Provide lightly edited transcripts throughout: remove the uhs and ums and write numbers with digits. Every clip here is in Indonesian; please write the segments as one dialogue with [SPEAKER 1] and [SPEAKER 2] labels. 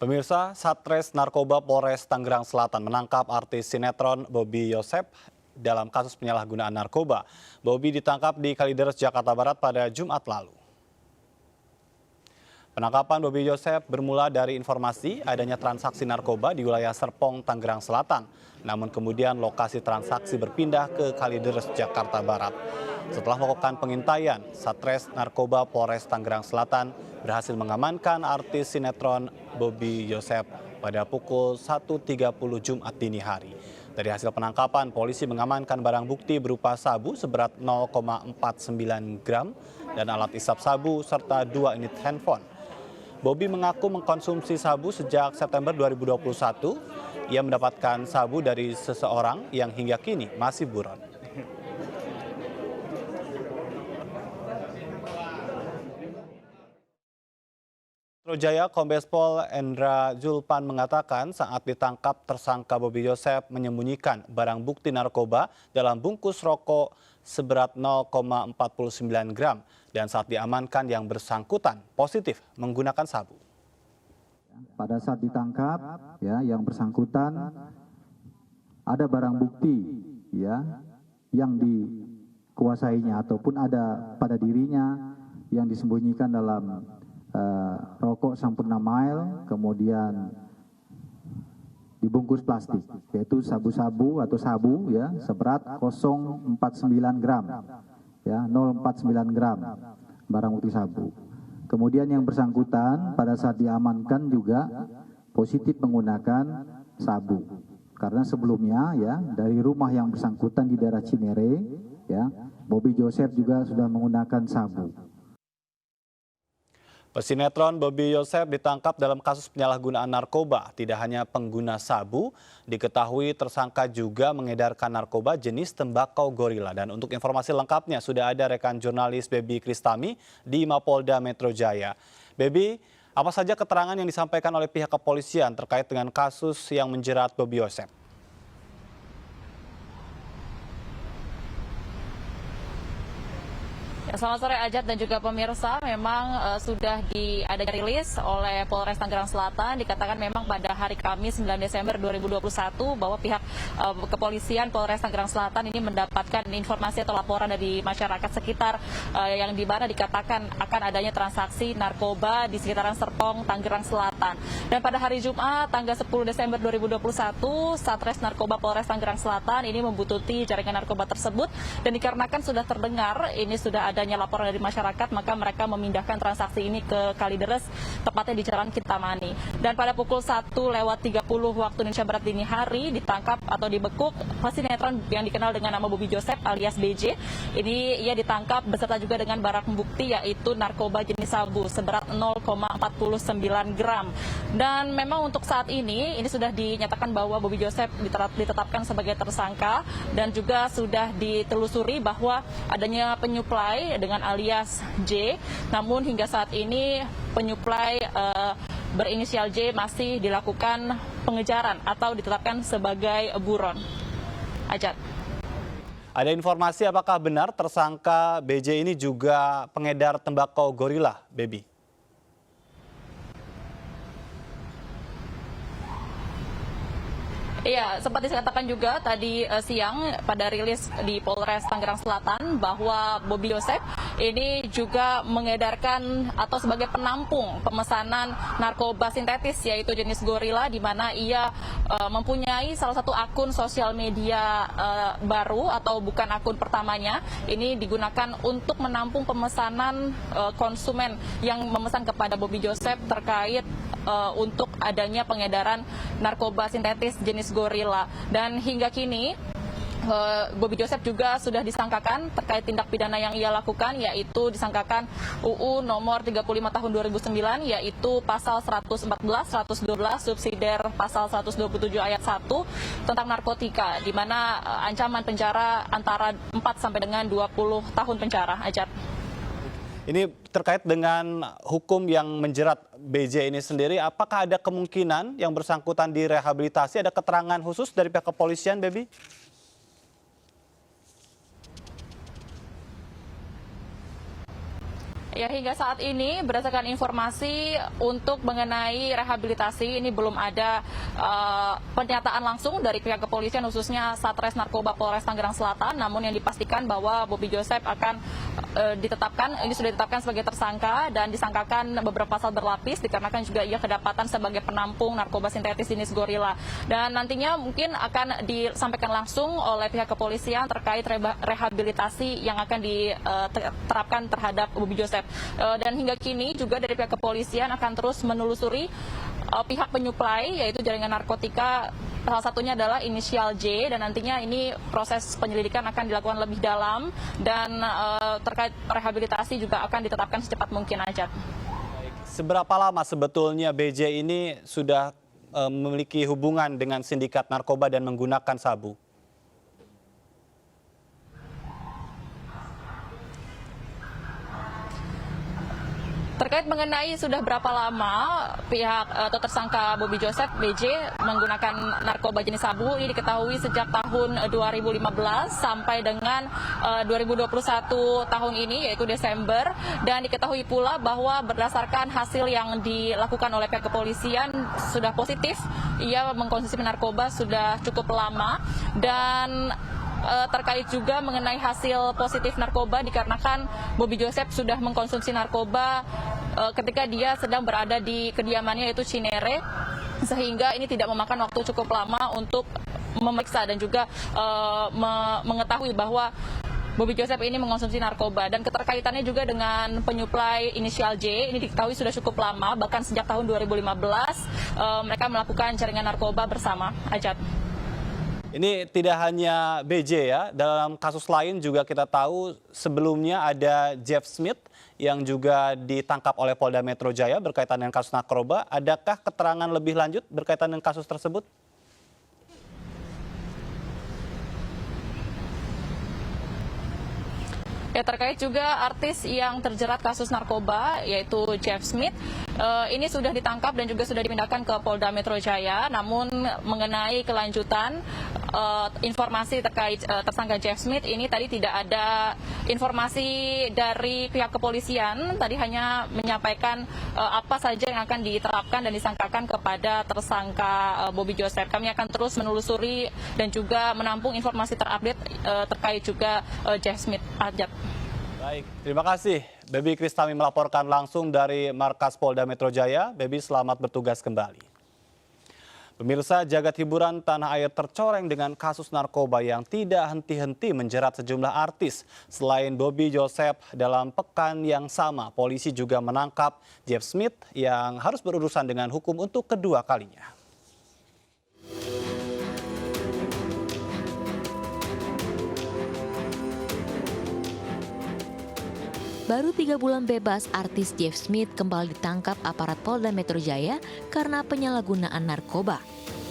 [SPEAKER 1] Pemirsa, Satres Narkoba Polres Tangerang Selatan menangkap artis sinetron Bobby Yosef dalam kasus penyalahgunaan narkoba. Bobby ditangkap di Kalideres, Jakarta Barat pada Jumat lalu. Penangkapan Bobby Yosef bermula dari informasi adanya transaksi narkoba di wilayah Serpong, Tangerang Selatan. Namun kemudian lokasi transaksi berpindah ke Kalideres, Jakarta Barat. Setelah melakukan pengintaian, Satres Narkoba Polres Tangerang Selatan berhasil mengamankan artis sinetron Bobby Yosef pada pukul 1.30 Jumat dini hari. Dari hasil penangkapan, polisi mengamankan barang bukti berupa sabu seberat 0,49 gram dan alat isap sabu serta 2 unit handphone. Bobby mengaku mengkonsumsi sabu sejak September 2021. Ia mendapatkan sabu dari seseorang yang hingga kini masih buron. Metro Jaya Kombes Pol Endra Zulpan mengatakan saat ditangkap tersangka Bobby Yosef menyembunyikan barang bukti narkoba dalam bungkus rokok seberat 0,49 gram dan saat diamankan yang bersangkutan positif menggunakan sabu.
[SPEAKER 2] Pada saat ditangkap ya yang bersangkutan ada barang bukti ya yang dikuasainya ataupun ada pada dirinya yang disembunyikan dalam rokok Sampurna Mile, kemudian dibungkus plastik, yaitu sabu-sabu atau sabu ya seberat 0,49 gram, ya 0,49 gram barang bukti sabu. Kemudian yang bersangkutan pada saat diamankan juga positif menggunakan sabu, karena sebelumnya ya dari rumah yang bersangkutan di daerah Cinere, ya Bobby Yosef juga sudah menggunakan sabu.
[SPEAKER 1] Pesinetron Bobby Yosef ditangkap dalam kasus penyalahgunaan narkoba. Tidak hanya pengguna sabu, diketahui tersangka juga mengedarkan narkoba jenis tembakau gorila. Dan untuk informasi lengkapnya sudah ada rekan jurnalis Baby Kristami di Mapolda Metro Jaya. Baby, apa saja keterangan yang disampaikan oleh pihak kepolisian terkait dengan kasus yang menjerat Bobby Yosef?
[SPEAKER 3] Selamat sore Ajat dan juga pemirsa, memang sudah ada rilis oleh Polres Tangerang Selatan, dikatakan memang pada hari Kamis 9 Desember 2021 bahwa pihak kepolisian Polres Tangerang Selatan ini mendapatkan informasi atau laporan dari masyarakat sekitar yang di mana dikatakan akan adanya transaksi narkoba di sekitaran Serpong, Tangerang Selatan. Dan pada hari Jumat tanggal 10 Desember 2021, Satres Narkoba Polres Tangerang Selatan ini membututi jaringan narkoba tersebut dan dikarenakan sudah terdengar ini sudah adanya laporan dari masyarakat, maka mereka memindahkan transaksi ini ke Kalideres, tepatnya di Jalan Kintamani. Dan pada pukul 1:30 waktu Indonesia Barat dini hari ditangkap atau dibekuk pesinetron yang dikenal dengan nama Bobby Yosef alias BJ. Ini ia ditangkap beserta juga dengan barang bukti yaitu narkoba jenis sabu seberat 0,49 gram. Dan memang untuk saat ini sudah dinyatakan bahwa Bobby Yosef ditetapkan sebagai tersangka dan juga sudah ditelusuri bahwa adanya penyuplai dengan alias J, namun hingga saat ini penyuplai berinisial J masih dilakukan pengejaran atau ditetapkan sebagai buron. Ajat.
[SPEAKER 1] Ada informasi apakah benar tersangka BJ ini juga pengedar tembakau gorila, Baby?
[SPEAKER 3] Iya, sempat dikatakan juga tadi siang pada rilis di Polres Tangerang Selatan bahwa Bobby Yosef ini juga mengedarkan atau sebagai penampung pemesanan narkoba sintetis yaitu jenis gorila, di mana ia mempunyai salah satu akun sosial media baru atau bukan akun pertamanya. Ini digunakan untuk menampung pemesanan konsumen yang memesan kepada Bobby Yosef terkait untuk adanya pengedaran narkoba sintetis jenis gorila. Dan hingga kini Bobby Yosef juga sudah disangkakan terkait tindak pidana yang ia lakukan, yaitu disangkakan UU nomor 35 tahun 2009, yaitu pasal 114, 112 subsidiar pasal 127 ayat 1 tentang narkotika, di mana ancaman penjara antara 4 sampai dengan 20 tahun penjara. Ajat.
[SPEAKER 1] Ini terkait dengan hukum yang menjerat BJ ini sendiri, apakah ada kemungkinan yang bersangkutan direhabilitasi? Ada keterangan khusus dari pihak kepolisian, Baby?
[SPEAKER 3] Ya, hingga saat ini berdasarkan informasi untuk mengenai rehabilitasi ini belum ada pernyataan langsung dari pihak kepolisian khususnya Satres Narkoba Polres Tangerang Selatan. Namun yang dipastikan bahwa Bobby Joseph akan sudah ditetapkan sebagai tersangka dan disangkakan beberapa pasal berlapis dikarenakan juga ia kedapatan sebagai penampung narkoba sintetis jenis gorila. Dan nantinya mungkin akan disampaikan langsung oleh pihak kepolisian terkait rehabilitasi yang akan diterapkan terhadap Bobby Joseph. Dan hingga kini juga dari pihak kepolisian akan terus menelusuri pihak penyuplai yaitu jaringan narkotika, salah satunya adalah inisial J, dan nantinya ini proses penyelidikan akan dilakukan lebih dalam dan terkait rehabilitasi juga akan ditetapkan secepat mungkin aja.
[SPEAKER 1] Seberapa lama sebetulnya BJ ini sudah memiliki hubungan dengan sindikat narkoba dan menggunakan sabu?
[SPEAKER 3] Terkait mengenai sudah berapa lama pihak atau tersangka Bobby Joseph BJ menggunakan narkoba jenis sabu, ini diketahui sejak tahun 2015 sampai dengan 2021 tahun ini yaitu Desember, dan diketahui pula bahwa berdasarkan hasil yang dilakukan oleh pihak kepolisian sudah positif ia mengkonsumsi narkoba sudah cukup lama. Dan terkait juga mengenai hasil positif narkoba dikarenakan Bobby Joseph sudah mengkonsumsi narkoba ketika dia sedang berada di kediamannya yaitu Cinere, sehingga ini tidak memakan waktu cukup lama untuk memeriksa dan juga mengetahui bahwa Bobby Joseph ini mengkonsumsi narkoba. Dan keterkaitannya juga dengan penyuplai inisial J ini diketahui sudah cukup lama, bahkan sejak tahun 2015 mereka melakukan jaringan narkoba bersama. Ajat.
[SPEAKER 1] Ini tidak hanya BJ ya, dalam kasus lain juga kita tahu sebelumnya ada Jeff Smith yang juga ditangkap oleh Polda Metro Jaya berkaitan dengan kasus narkoba. Adakah keterangan lebih lanjut berkaitan dengan kasus tersebut?
[SPEAKER 3] Ya, terkait juga artis yang terjerat kasus narkoba yaitu Jeff Smith ini sudah ditangkap dan juga sudah dipindahkan ke Polda Metro Jaya. Namun mengenai kelanjutan informasi terkait tersangka Jeff Smith ini tadi tidak ada informasi dari pihak kepolisian. Tadi hanya menyampaikan apa saja yang akan diterapkan dan disangkakan kepada tersangka Bobby Joseph. Kami akan terus menelusuri dan juga menampung informasi terupdate terkait juga Jeff Smith. Ajat.
[SPEAKER 1] Baik, terima kasih. Baby Kristami melaporkan langsung dari markas Polda Metro Jaya. Baby, selamat bertugas kembali. Pemirsa, jagat hiburan tanah air tercoreng dengan kasus narkoba yang tidak henti-henti menjerat sejumlah artis. Selain Bobby Joseph, dalam pekan yang sama, polisi juga menangkap Jeff Smith yang harus berurusan dengan hukum untuk kedua kalinya.
[SPEAKER 4] Baru 3 bulan bebas, artis Jeff Smith kembali ditangkap aparat Polda Metro Jaya karena penyalahgunaan narkoba.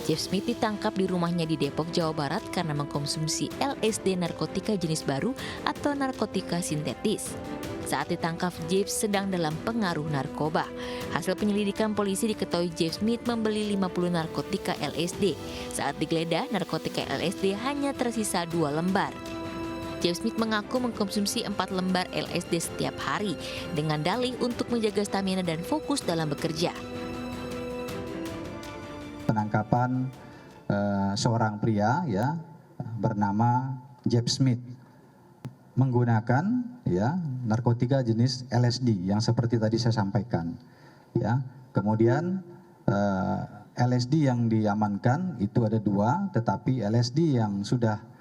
[SPEAKER 4] Jeff Smith ditangkap di rumahnya di Depok, Jawa Barat karena mengkonsumsi LSD, narkotika jenis baru atau narkotika sintetis. Saat ditangkap, Jeff sedang dalam pengaruh narkoba. Hasil penyelidikan polisi diketahui Jeff Smith membeli 50 narkotika LSD. Saat digeledah, narkotika LSD hanya tersisa 2 lembar. Jeff Smith mengaku mengkonsumsi 4 lembar LSD setiap hari dengan dalih untuk menjaga stamina dan fokus dalam bekerja.
[SPEAKER 2] Penangkapan seorang pria ya bernama Jeff Smith menggunakan ya narkotika jenis LSD yang seperti tadi saya sampaikan ya. Kemudian LSD yang diamankan itu ada 2, tetapi LSD yang sudah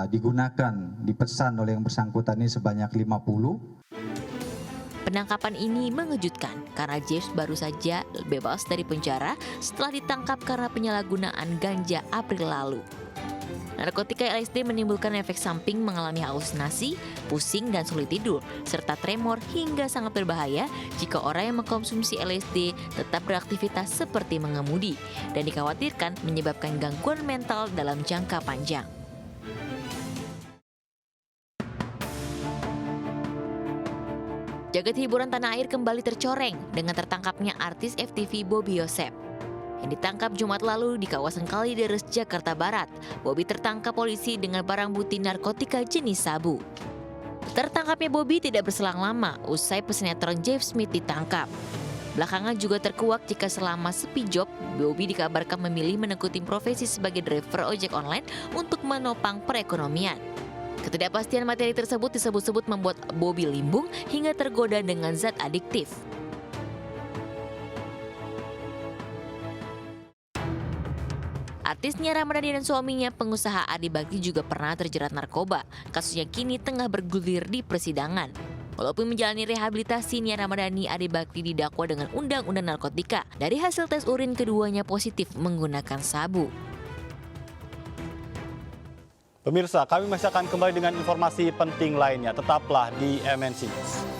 [SPEAKER 2] digunakan, dipesan oleh yang bersangkutan ini sebanyak 50.
[SPEAKER 4] Penangkapan ini mengejutkan karena Jeff baru saja bebas dari penjara setelah ditangkap karena penyalahgunaan ganja April lalu. Narkotika LSD menimbulkan efek samping mengalami halusinasi, pusing dan sulit tidur, serta tremor hingga sangat berbahaya jika orang yang mengkonsumsi LSD tetap beraktivitas seperti mengemudi dan dikhawatirkan menyebabkan gangguan mental dalam jangka panjang. Jagat hiburan tanah air kembali tercoreng dengan tertangkapnya artis FTV Bobby Joseph. Yang ditangkap Jumat lalu di kawasan Kalideres, Jakarta Barat. Bobby tertangkap polisi dengan barang bukti narkotika jenis sabu. Tertangkapnya Bobby tidak berselang lama usai pesinetron Jeff Smith ditangkap. Belakangan juga terkuak jika selama sepi job, Bobby dikabarkan memilih menekuti profesi sebagai driver ojek online untuk menopang perekonomian. Ketidakpastian materi tersebut disebut-sebut membuat Bobby limbung hingga tergoda dengan zat adiktif. Artis Nia Ramadhani dan suaminya, pengusaha Adi Bakti juga pernah terjerat narkoba. Kasusnya kini tengah bergulir di persidangan. Walaupun menjalani rehabilitasi, Nia Ramadhani, Adi Bakti didakwa dengan undang-undang narkotika. Dari hasil tes urin keduanya positif menggunakan sabu.
[SPEAKER 1] Pemirsa, kami masih akan kembali dengan informasi penting lainnya. Tetaplah di MNC News.